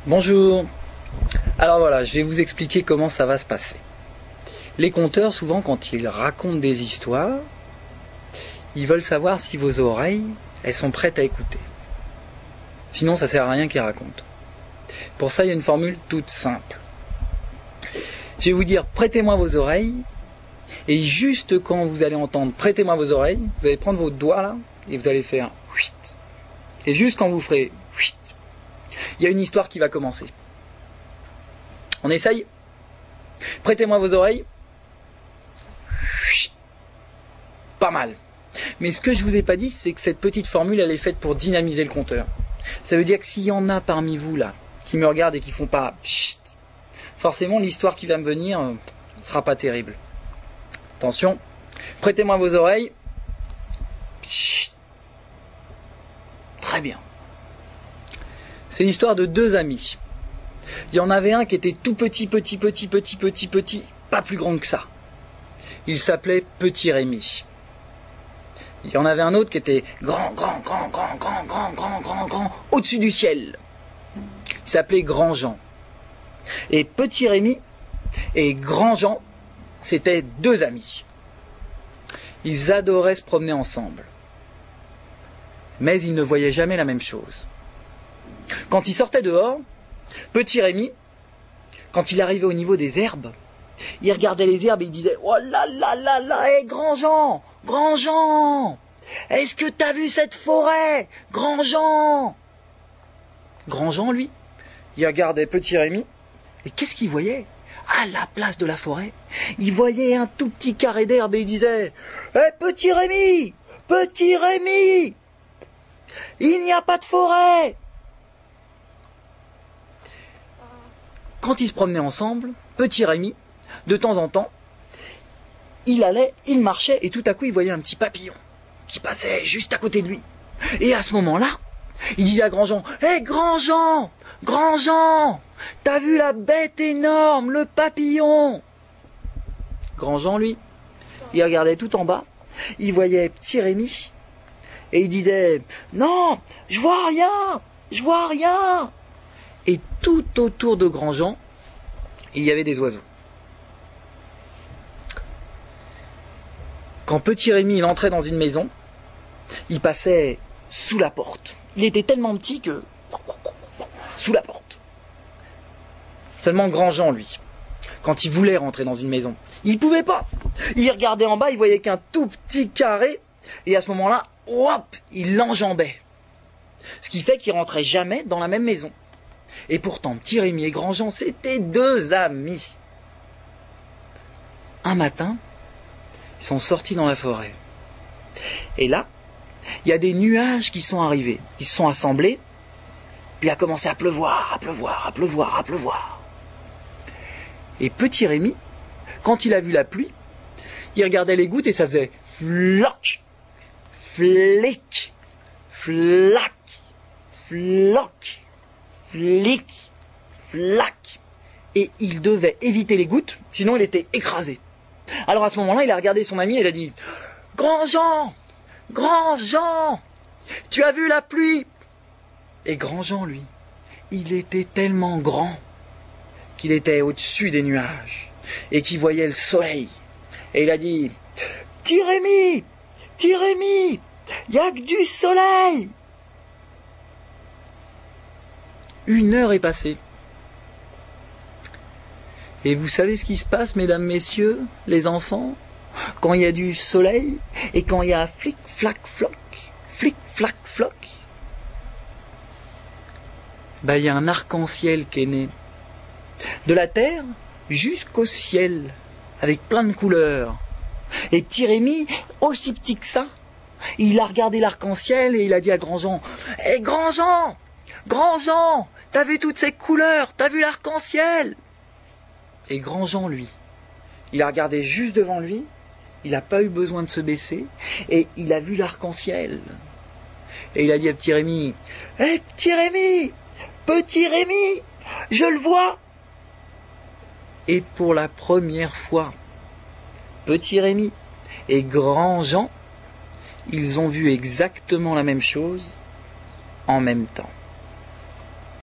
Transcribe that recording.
Bonjour. Alors voilà, je vais vous expliquer comment ça va se passer. Les conteurs, souvent, quand ils racontent des histoires, ils veulent savoir si vos oreilles, elles sont prêtes à écouter. Sinon, ça sert à rien qu'ils racontent. Pour ça, il y a une formule toute simple. Je vais vous dire, prêtez-moi vos oreilles, et juste quand vous allez entendre prêtez-moi vos oreilles, vous allez prendre votre doigt là, et vous allez faire huit. Et juste quand vous ferez huit, il y a une histoire qui va commencer. On essaye? Prêtez-moi vos oreilles. Pas mal. Mais ce que je vous ai pas dit, c'est que cette petite formule, elle est faite pour dynamiser le compteur. Ça veut dire que s'il y en a parmi vous là, qui me regardent et qui font pas chut, forcément l'histoire qui va me venir ne sera pas terrible. Attention, prêtez-moi vos oreilles. Chut. Très bien. C'est l'histoire de deux amis. Il y en avait un qui était tout petit, pas plus grand que ça. Il s'appelait Petit Rémi. Il y en avait un autre qui était grand, au-dessus du ciel. Il s'appelait Grand Jean. Et Petit Rémi et Grand Jean, c'étaient deux amis. Ils adoraient se promener ensemble. Mais ils ne voyaient jamais la même chose. Quand ils sortaient dehors, Petit Rémi, quand il arrivait au niveau des herbes, il regardait les herbes et il disait « Oh là là là là, hé Grand Jean, est-ce que t'as vu cette forêt, Grand Jean ?» Grand Jean, lui, il regardait Petit Rémi, et qu'est-ce qu'il voyait? À la place de la forêt, il voyait un tout petit carré d'herbe et il disait « Hé Petit Rémi, il n'y a pas de forêt !» Quand ils se promenaient ensemble, Petit Rémi, de temps en temps, il marchait et tout à coup il voyait un petit papillon qui passait juste à côté de lui. Et à ce moment-là, il disait à Grand Jean « Hé Grand Jean, t'as vu la bête énorme, le papillon ?» Grand Jean, lui, il regardait tout en bas, il voyait Petit Rémi et il disait « Non, je vois rien !» Et tout autour de Grand Jean, il y avait des oiseaux. Quand Petit Rémi il entrait dans une maison, il passait sous la porte. Il était tellement petit que... sous la porte. Seulement Grand Jean, lui, quand il voulait rentrer dans une maison, il ne pouvait pas. Il regardait en bas, il voyait qu'un tout petit carré, et à ce moment-là, hop, il l'enjambait. Ce qui fait qu'il rentrait jamais dans la même maison. Et pourtant, Petit Rémi et Grand Jean, c'étaient deux amis. Un matin, ils sont sortis dans la forêt. Et là, il y a des nuages qui sont arrivés. Ils se sont assemblés, puis il a commencé à pleuvoir. Et Petit Rémi, quand il a vu la pluie, il regardait les gouttes et ça faisait floc, flic, flac, floc, flic, flac. Et il devait éviter les gouttes, sinon il était écrasé. Alors à ce moment-là, il a regardé son ami et il a dit « Grand Jean, tu as vu la pluie ?» Et Grand Jean, lui, il était tellement grand qu'il était au-dessus des nuages et qu'il voyait le soleil. Et il a dit « Petit Rémi, il n'y a que du soleil !» 1 heure est passée. Et vous savez ce qui se passe, mesdames, messieurs, les enfants, quand il y a du soleil et quand il y a flic, flac, floc, il y a un arc-en-ciel qui est né. De la terre jusqu'au ciel, avec plein de couleurs. Et Petit Rémi, aussi petit que ça, il a regardé l'arc-en-ciel et il a dit à Grand Jean « Hé Grand Jean, t'as vu toutes ces couleurs, t'as vu l'arc-en-ciel ?» Et Grand Jean, lui, il a regardé juste devant lui, il n'a pas eu besoin de se baisser, et il a vu l'arc-en-ciel. Et il a dit à Petit Rémi « Hé Petit Rémi, je le vois !» Et pour la première fois, Petit Rémi et Grand Jean, ils ont vu exactement la même chose en même temps.